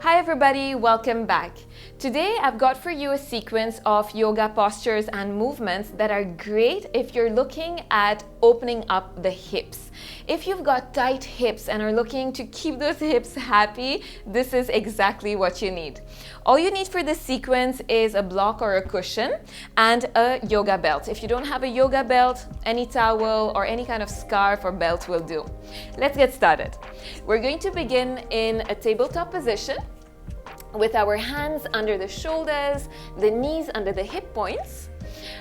Hi everybody, welcome back. Today I've got for you a sequence of yoga postures and movements that are great if you're looking at opening up the hips. If you've got tight hips and are looking to keep those hips happy, this is exactly what you need. All you need for this sequence is a block or a cushion and a yoga belt. If you don't have a yoga belt, any towel or any kind of scarf or belt will do. Let's get started. We're going to begin in a tabletop position with our hands under the shoulders, the knees under the hip points,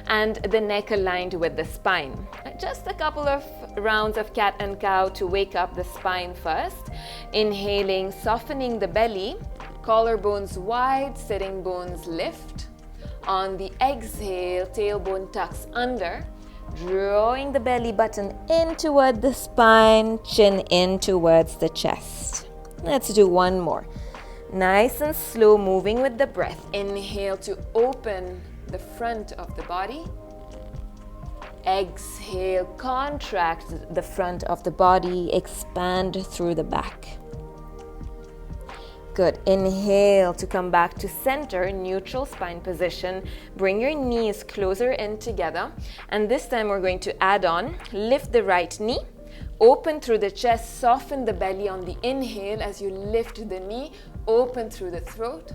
and the neck aligned with the spine. Just a couple of rounds of cat and cow to wake up the spine first. Inhaling, softening the belly, collarbones wide, sitting bones lift. On the exhale, tailbone tucks under, drawing the belly button in toward the spine, chin in towards the chest. Let's do one more. Nice and slow, moving with the breath. Inhale to open the front of the body. Exhale, contract the front of the body, expand through the back. Good. Inhale to come back to center, neutral spine position. Bring your knees closer in together. And this time we're going to add on, lift the right knee, open through the chest, soften the belly on the inhale as you lift the knee, open through the throat.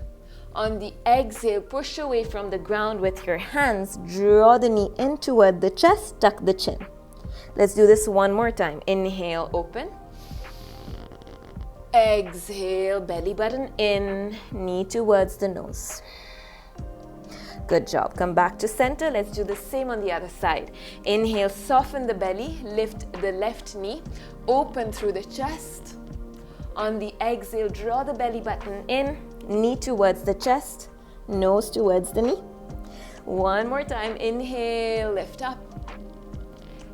On the exhale, push away from the ground with your hands, draw the knee in toward the chest, tuck the chin. Let's do this one more time. Inhale, open. Exhale, belly button in, knee towards the nose. Good job. Come back to center. Let's do the same on the other side. Inhale, soften the belly, lift the left knee, open through the chest. On the exhale, draw the belly button in, knee towards the chest, nose towards the knee. One more time. Inhale, lift up.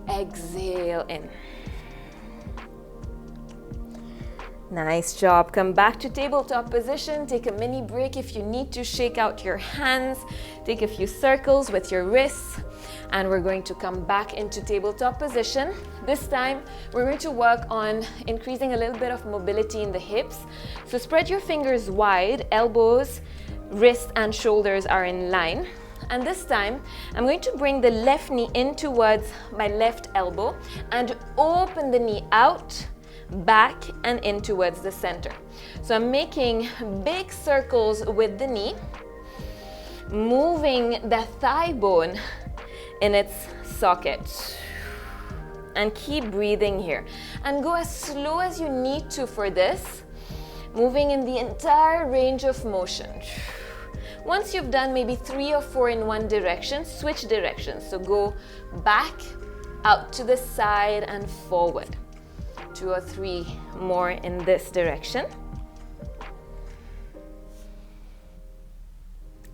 Exhale, in. Nice job. Come back to tabletop position. Take a mini break if you need to. Shake out your hands. Take a few circles with your wrists. And we're going to come back into tabletop position. This time, we're going to work on increasing a little bit of mobility in the hips. So spread your fingers wide. Elbows, wrists, and shoulders are in line. And this time, I'm going to bring the left knee in towards my left elbow and open the knee out, back and in towards the center. So I'm making big circles with the knee, moving the thigh bone in its socket. And keep breathing here. And go as slow as you need to for this, moving in the entire range of motion. Once you've done maybe 3 or 4 in one direction, switch directions. So go back, out to the side and forward. 2 or 3 more in this direction.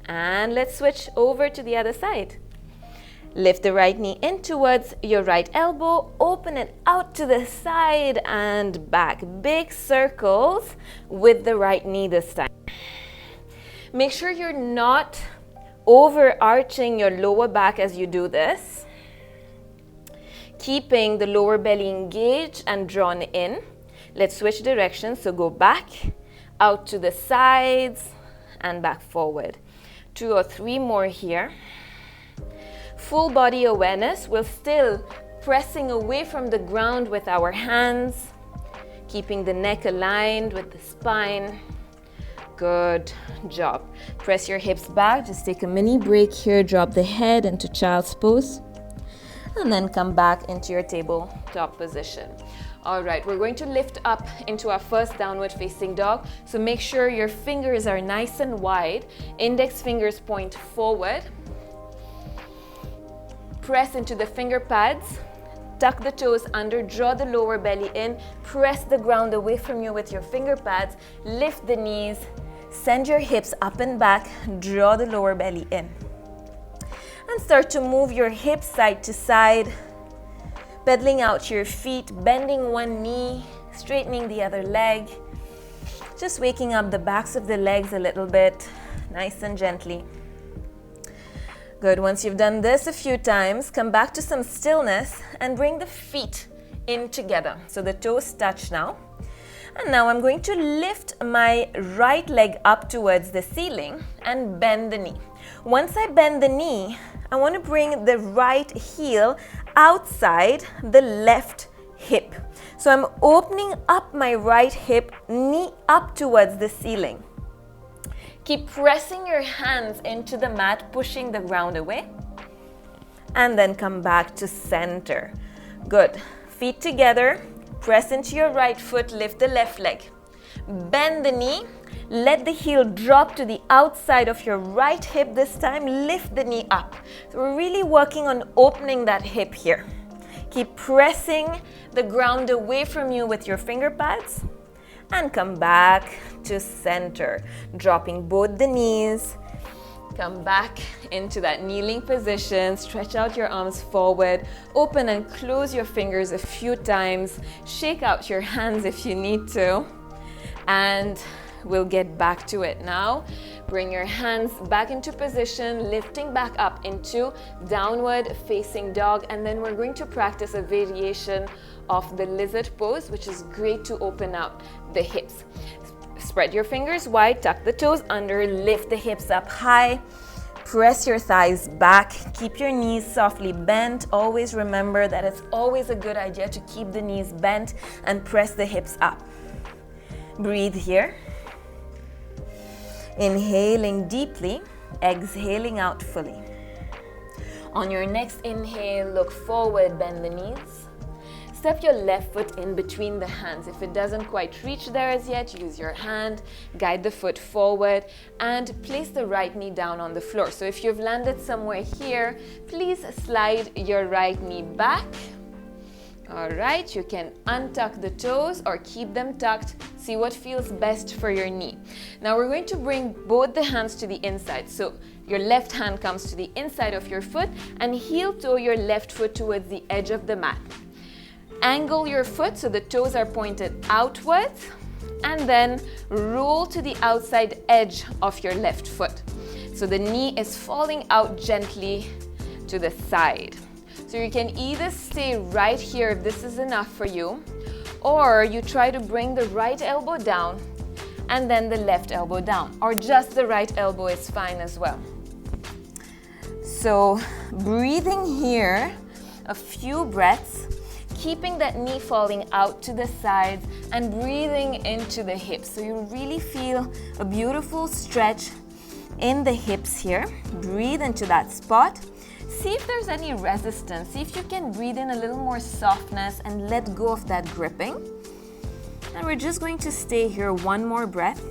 And let's switch over to the other side. Lift the right knee in towards your right elbow, open it out to the side and back. Big circles with the right knee this time. Make sure you're not overarching your lower back as you do this. Keeping the lower belly engaged and drawn in. Let's switch directions. So go back, out to the sides, and back forward. 2 or 3 more here. Full body awareness. We're still pressing away from the ground with our hands, keeping the neck aligned with the spine. Good job. Press your hips back. Just take a mini break here. Drop the head into child's pose. And then come back into your tabletop position. All right, we're going to lift up into our first downward facing dog. So make sure your fingers are nice and wide. Index fingers point forward. Press into the finger pads. Tuck the toes under, draw the lower belly in. Press the ground away from you with your finger pads. Lift the knees. Send your hips up and back. Draw the lower belly in. And start to move your hips side to side, pedaling out your feet, bending one knee, straightening the other leg, just waking up the backs of the legs a little bit, nice and gently. Good. Once you've done this a few times, come back to some stillness and bring the feet in together. So the toes touch now. And now I'm going to lift my right leg up towards the ceiling and bend the knee. Once I bend the knee, I want to bring the right heel outside the left hip. So I'm opening up my right hip, knee up towards the ceiling. Keep pressing your hands into the mat, pushing the ground away. And then come back to center. Good. Feet together. Press into your right foot, lift the left leg. Bend the knee. Let the heel drop to the outside of your right hip this time. Lift the knee up. So we're really working on opening that hip here. Keep pressing the ground away from you with your finger pads. And come back to center. Dropping both the knees. Come back into that kneeling position. Stretch out your arms forward. Open and close your fingers a few times. Shake out your hands if you need to. And we'll get back to it now. Bring your hands back into position, lifting back up into downward facing dog. And then we're going to practice a variation of the lizard pose, which is great to open out the hips. Spread your fingers wide, tuck the toes under, lift the hips up high, press your thighs back, keep your knees softly bent. Always remember that it's always a good idea to keep the knees bent and press the hips up. Breathe here. Inhaling deeply, exhaling out fully. On your next inhale, look forward, bend the knees. Step your left foot in between the hands. If it doesn't quite reach there as yet, use your hand, guide the foot forward, and place the right knee down on the floor. So if you've landed somewhere here, please slide your right knee back. All right, you can untuck the toes or keep them tucked. See what feels best for your knee. Now we're going to bring both the hands to the inside. So your left hand comes to the inside of your foot and heel toe your left foot towards the edge of the mat. Angle your foot so the toes are pointed outwards and then roll to the outside edge of your left foot. So the knee is falling out gently to the side. So you can either stay right here if this is enough for you, or you try to bring the right elbow down and then the left elbow down, or just the right elbow is fine as well. So breathing here, a few breaths, keeping that knee falling out to the sides and breathing into the hips. So you really feel a beautiful stretch in the hips here. Breathe into that spot. See if there's any resistance. See if you can breathe in a little more softness and let go of that gripping. And we're just going to stay here one more breath.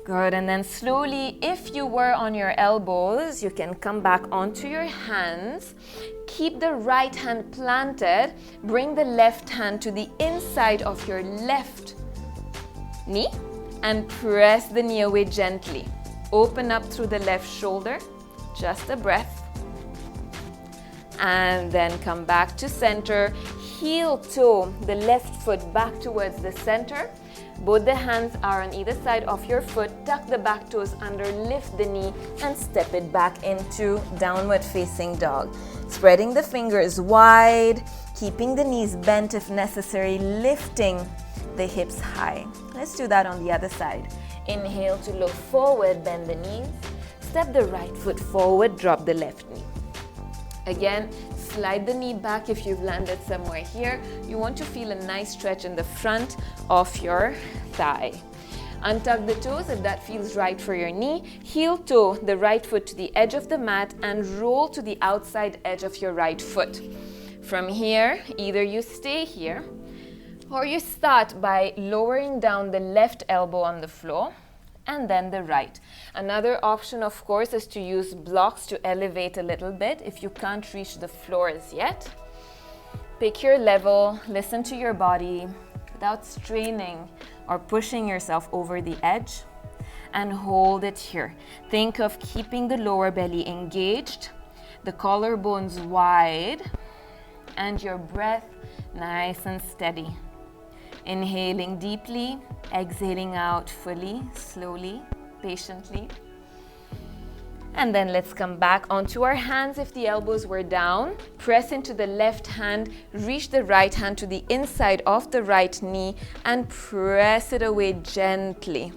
Good, and then slowly, if you were on your elbows, you can come back onto your hands. Keep the right hand planted. Bring the left hand to the inside of your left knee and press the knee away gently. Open up through the left shoulder, just a breath. And then come back to center. Heel toe the left foot back towards the center. Both the hands are on either side of your foot. Tuck the back toes under, lift the knee, and step it back into downward facing dog. Spreading the fingers wide, keeping the knees bent if necessary, lifting the hips high. Let's do that on the other side. Inhale to look forward, bend the knees. Step the right foot forward, drop the left knee. Again, slide the knee back if you've landed somewhere here. You want to feel a nice stretch in the front of your thigh. Untuck the toes if that feels right for your knee. Heel toe the right foot to the edge of the mat and roll to the outside edge of your right foot. From here, either you stay here or you start by lowering down the left elbow on the floor and then the right. Another option, of course, is to use blocks to elevate a little bit if you can't reach the floor as yet. Pick your level, listen to your body without straining or pushing yourself over the edge, and hold it here. Think of keeping the lower belly engaged, the collarbones wide, and your breath nice and steady. Inhaling deeply, exhaling out fully, slowly, patiently. And then let's come back onto our hands if the elbows were down. Press into the left hand, reach the right hand to the inside of the right knee and press it away gently.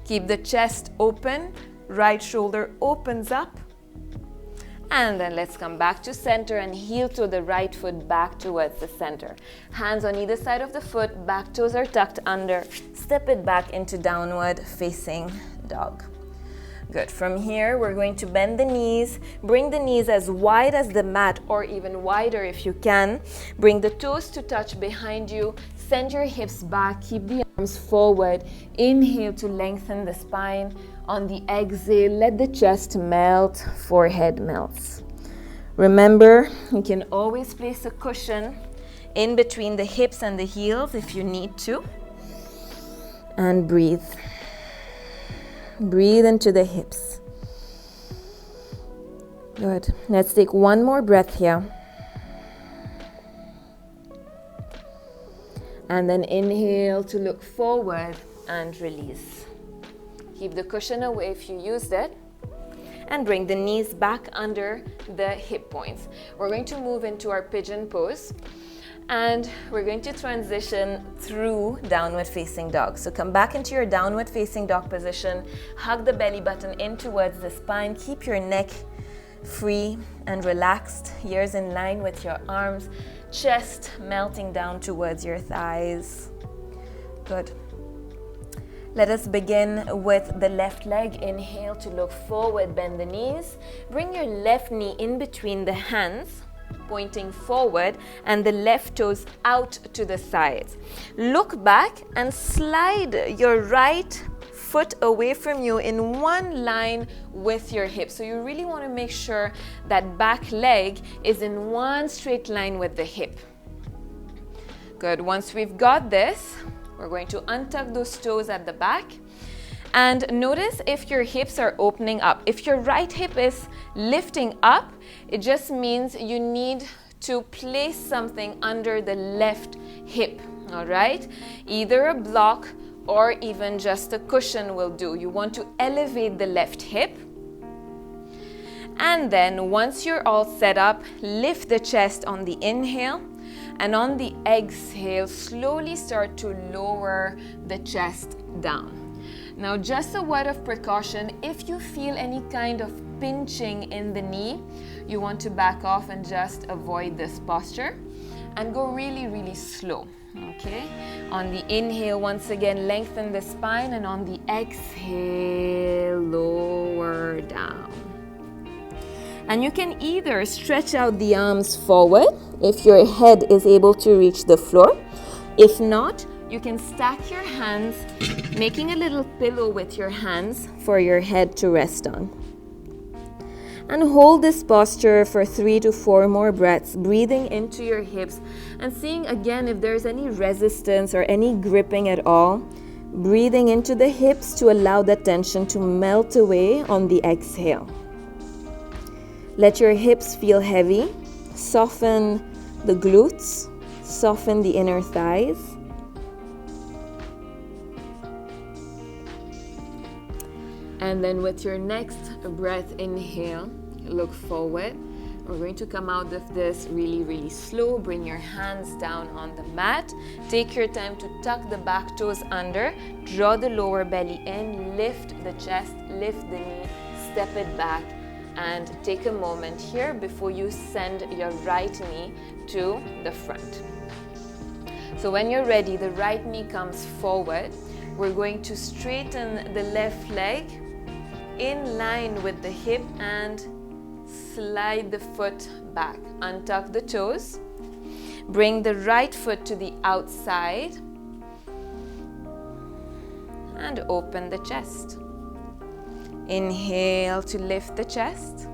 Keep the chest open, right shoulder opens up. And then let's come back to center and heel toe the right foot back towards the center. Hands on either side of the foot, back toes are tucked under. Step it back into downward facing dog. Good. From here, we're going to bend the knees. Bring the knees as wide as the mat or even wider if you can. Bring the toes to touch behind you. Send your hips back. Keep the arms forward. Inhale to lengthen the spine. On the exhale, let the chest melt, forehead melts. Remember, you can always place a cushion in between the hips and the heels if you need to. And breathe. Breathe into the hips. Good. Let's take one more breath here. And then inhale to look forward and release. Keep the cushion away if you used it. And bring the knees back under the hip points. We're going to move into our pigeon pose. And we're going to transition through downward facing dog. So come back into your downward facing dog position. Hug the belly button in towards the spine. Keep your neck free and relaxed. Ears in line with your arms. Chest melting down towards your thighs. Good. Let us begin with the left leg. Inhale to look forward, bend the knees. Bring your left knee in between the hands, pointing forward, and the left toes out to the sides. Look back and slide your right foot away from you in one line with your hip. So you really want to make sure that back leg is in one straight line with the hip. Good. Once we've got this, we're going to untuck those toes at the back. And notice if your hips are opening up. If your right hip is lifting up, it just means you need to place something under the left hip, all right? Either a block or even just a cushion will do. You want to elevate the left hip. And then once you're all set up, lift the chest on the inhale. And on the exhale, slowly start to lower the chest down. Now, just a word of precaution, if you feel any kind of pinching in the knee, you want to back off and just avoid this posture and go really, really slow, okay? On the inhale, once again, lengthen the spine, and on the exhale, lower down. And you can either stretch out the arms forward if your head is able to reach the floor. If not, you can stack your hands, making a little pillow with your hands for your head to rest on. And hold this posture for 3 to 4 more breaths, breathing into your hips and seeing again if there's any resistance or any gripping at all. Breathing into the hips to allow that tension to melt away on the exhale. Let your hips feel heavy. Soften the glutes, soften the inner thighs. And then with your next breath, inhale, look forward. We're going to come out of this really, really slow. Bring your hands down on the mat. Take your time to tuck the back toes under. Draw the lower belly in. Lift the chest, lift the knee, step it back. And take a moment here before you send your right knee to the front. So when you're ready, the right knee comes forward. We're going to straighten the left leg in line with the hip and slide the foot back. Untuck the toes. Bring the right foot to the outside and open the chest. Inhale to lift the chest.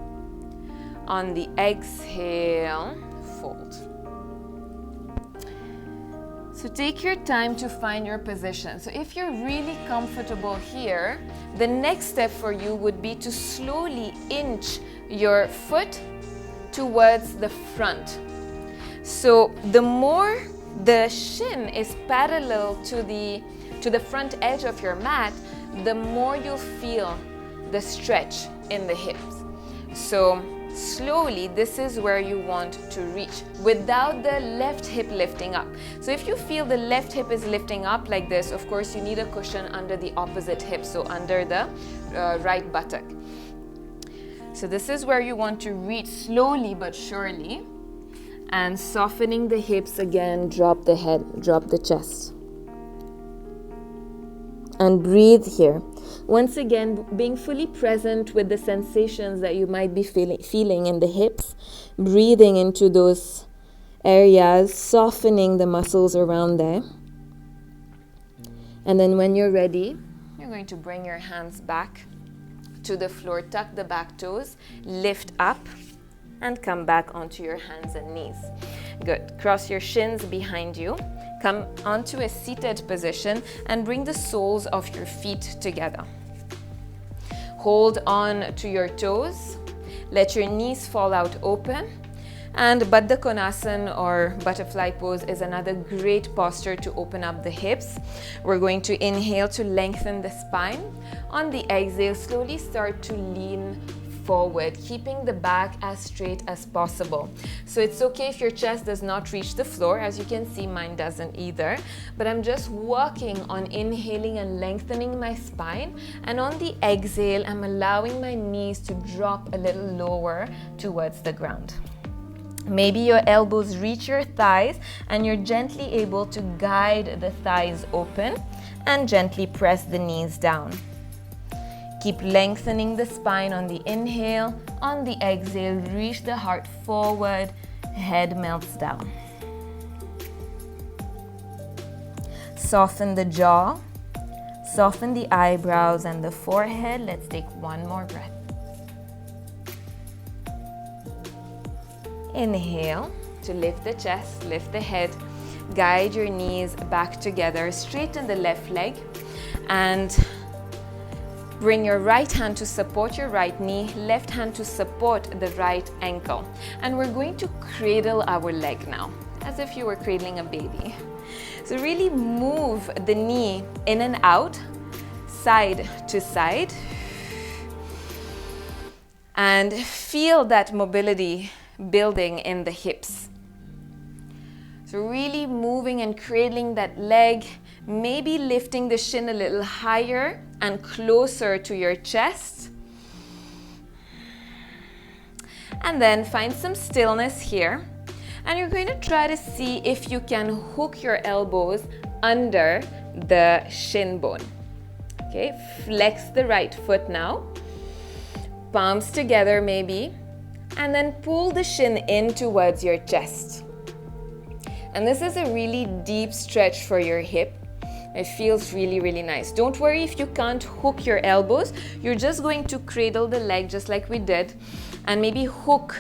On the exhale, fold. So take your time to find your position. So if you're really comfortable here, the next step for you would be to slowly inch your foot towards the front. So the more the shin is parallel to the front edge of your mat, the more you'll feel the stretch in the hips. So slowly, this is where you want to reach without the left hip lifting up. So if you feel the left hip is lifting up like this, of course you need a cushion under the opposite hip, so under the right buttock. So this is where you want to reach slowly but surely, and softening the hips again, drop the head, drop the chest. And breathe here. Once again, being fully present with the sensations that you might be feeling in the hips, breathing into those areas, softening the muscles around there. And then when you're ready, you're going to bring your hands back to the floor, tuck the back toes, lift up, and come back onto your hands and knees. Good. Cross your shins behind you. Come onto a seated position and bring the soles of your feet together. Hold on to your toes. Let your knees fall out open. And Baddha Konasana or butterfly pose is another great posture to open up the hips. We're going to inhale to lengthen the spine. On the exhale, slowly start to lean forward, keeping the back as straight as possible. So it's okay if your chest does not reach the floor. As you can see, mine doesn't either. But I'm just working on inhaling and lengthening my spine. And on the exhale, I'm allowing my knees to drop a little lower towards the ground. Maybe your elbows reach your thighs and you're gently able to guide the thighs open and gently press the knees down. Keep lengthening the spine on the inhale. On the exhale, reach the heart forward, head melts down. Soften the jaw, soften the eyebrows and the forehead. Let's take one more breath. Inhale to lift the chest, lift the head, guide your knees back together, straighten the left leg, and bring your right hand to support your right knee, left hand to support the right ankle. And we're going to cradle our leg now, as if you were cradling a baby. So really move the knee in and out, side to side, and feel that mobility building in the hips. So really moving and cradling that leg, maybe lifting the shin a little higher and closer to your chest. And then find some stillness here. And you're going to try to see if you can hook your elbows under the shin bone. Okay, flex the right foot now. Palms together maybe. And then pull the shin in towards your chest. And this is a really deep stretch for your hip. It feels really, really nice. Don't worry if you can't hook your elbows. You're just going to cradle the leg just like we did. And maybe hook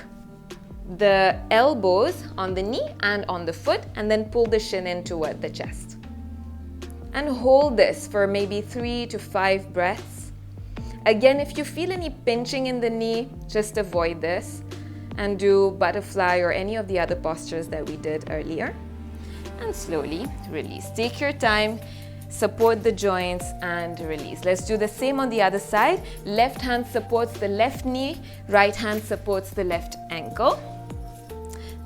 the elbows on the knee and on the foot. And then pull the shin in toward the chest. And hold this for maybe 3 to 5 breaths. Again, if you feel any pinching in the knee, just avoid this. And do butterfly or any of the other postures that we did earlier. And slowly release. Take your time, support the joints and release. Let's do the same on the other side. Left hand supports the left knee, right hand supports the left ankle.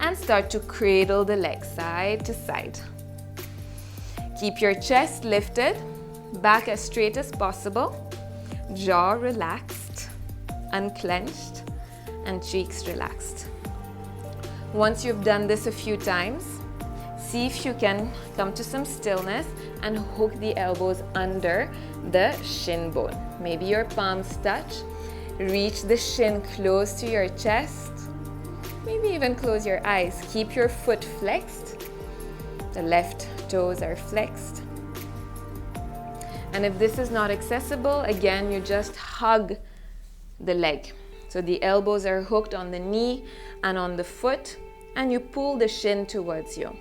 And start to cradle the leg side to side. Keep your chest lifted, back as straight as possible, jaw relaxed, unclenched, and cheeks relaxed. Once you've done this a few times, see if you can come to some stillness and hook the elbows under the shin bone. Maybe your palms touch. Reach the shin close to your chest. Maybe even close your eyes. Keep your foot flexed. The left toes are flexed. And if this is not accessible, again, you just hug the leg. So the elbows are hooked on the knee and on the foot, and you pull the shin towards you.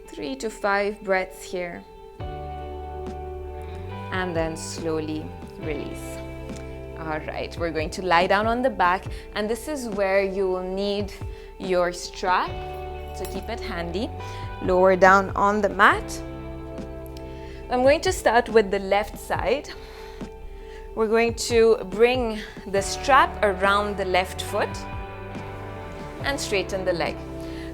3 to 5 breaths here. And then slowly release. All right, we're going to lie down on the back, and this is where you will need your strap, so keep it handy. Lower down on the mat. I'm going to start with the left side. we're going to bring the strap around the left foot and straighten the leg.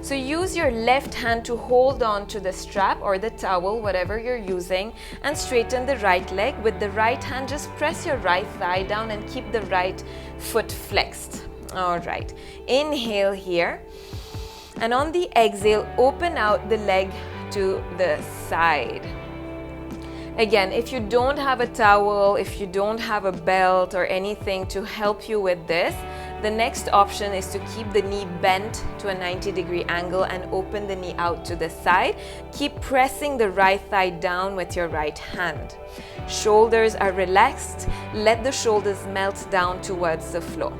So use your left hand to hold on to the strap or the towel, whatever you're using, and straighten the right leg. With the right hand, just press your right thigh down and keep the right foot flexed. All right, inhale here. And on the exhale, open out the leg to the side. Again, if you don't have a towel, if you don't have a belt or anything to help you with this, the next option is to keep the knee bent to a 90-degree angle and open the knee out to the side. Keep pressing the right thigh down with your right hand. Shoulders are relaxed. Let the shoulders melt down towards the floor.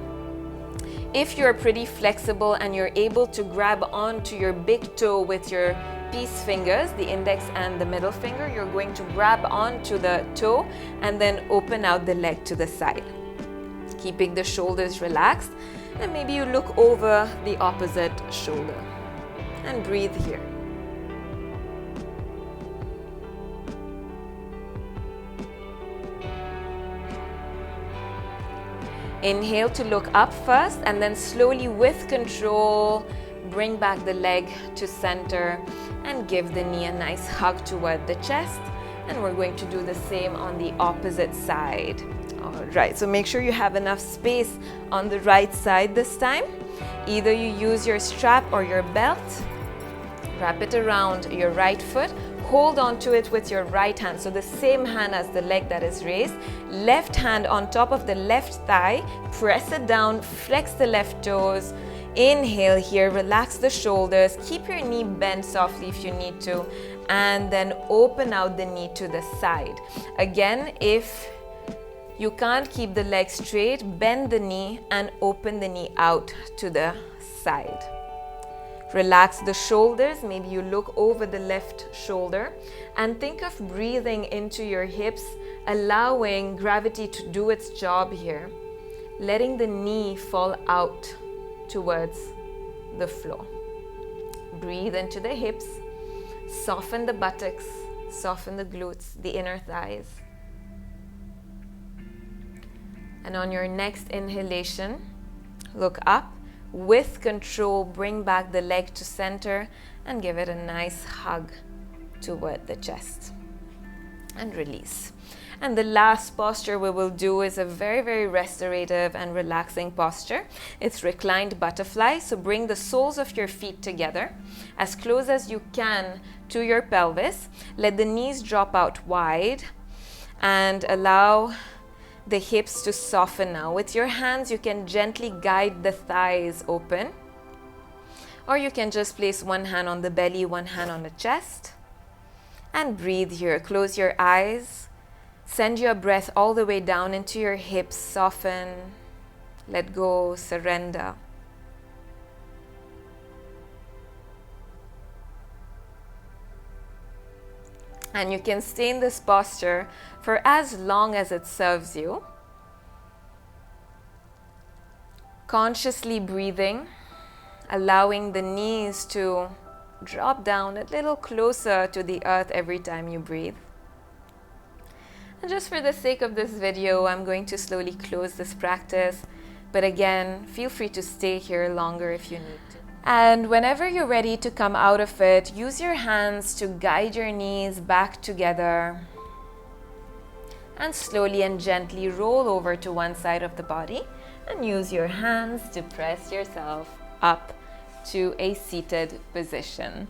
If you're pretty flexible and you're able to grab onto your big toe with your peace fingers, the index and the middle finger, you're going to grab onto the toe and then open out the leg to the side. Keeping the shoulders relaxed, and maybe you look over the opposite shoulder and breathe here. Inhale to look up first, and then slowly with control bring back the leg to center and give the knee a nice hug toward the chest. And we're going to do the same on the opposite side. All right, so make sure you have enough space on the right side this time. Either you use your strap or your belt, wrap it around your right foot, hold on to it with your right hand, so the same hand as the leg that is raised. Left hand on top of the left thigh, press it down, flex the left toes. Inhale here, relax the shoulders, keep your knee bent softly if you need to, and then open out the knee to the side. Again, if you can't keep the leg straight, bend the knee and open the knee out to the side. Relax the shoulders, maybe you look over the left shoulder, and think of breathing into your hips, allowing gravity to do its job here, letting the knee fall out towards the floor. Breathe into the hips, soften the buttocks, soften the glutes, the inner thighs. And on your next inhalation, look up. With control, bring back the leg to center and give it a nice hug toward the chest. And release. And the last posture we will do is a very, very restorative and relaxing posture. It's Reclined Butterfly. So bring the soles of your feet together as close as you can to your pelvis. Let the knees drop out wide and allow the hips to soften now. With your hands, you can gently guide the thighs open, or you can just place one hand on the belly, one hand on the chest, and breathe here. Close your eyes. Send your breath all the way down into your hips. Soften, let go, surrender. And you can stay in this posture for as long as it serves you. Consciously breathing, allowing the knees to drop down a little closer to the earth every time you breathe. And just for the sake of this video, I'm going to slowly close this practice. But again, feel free to stay here longer if you need to. And whenever you're ready to come out of it, use your hands to guide your knees back together. And slowly and gently roll over to one side of the body and use your hands to press yourself up to a seated position.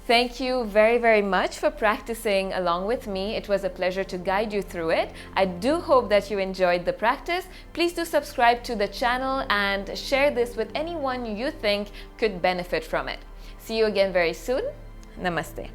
Thank you very, very much for practicing along with me. It was a pleasure to guide you through it. I do hope that you enjoyed the practice. Please do subscribe to the channel and share this with anyone you think could benefit from it. See you again very soon. Namaste.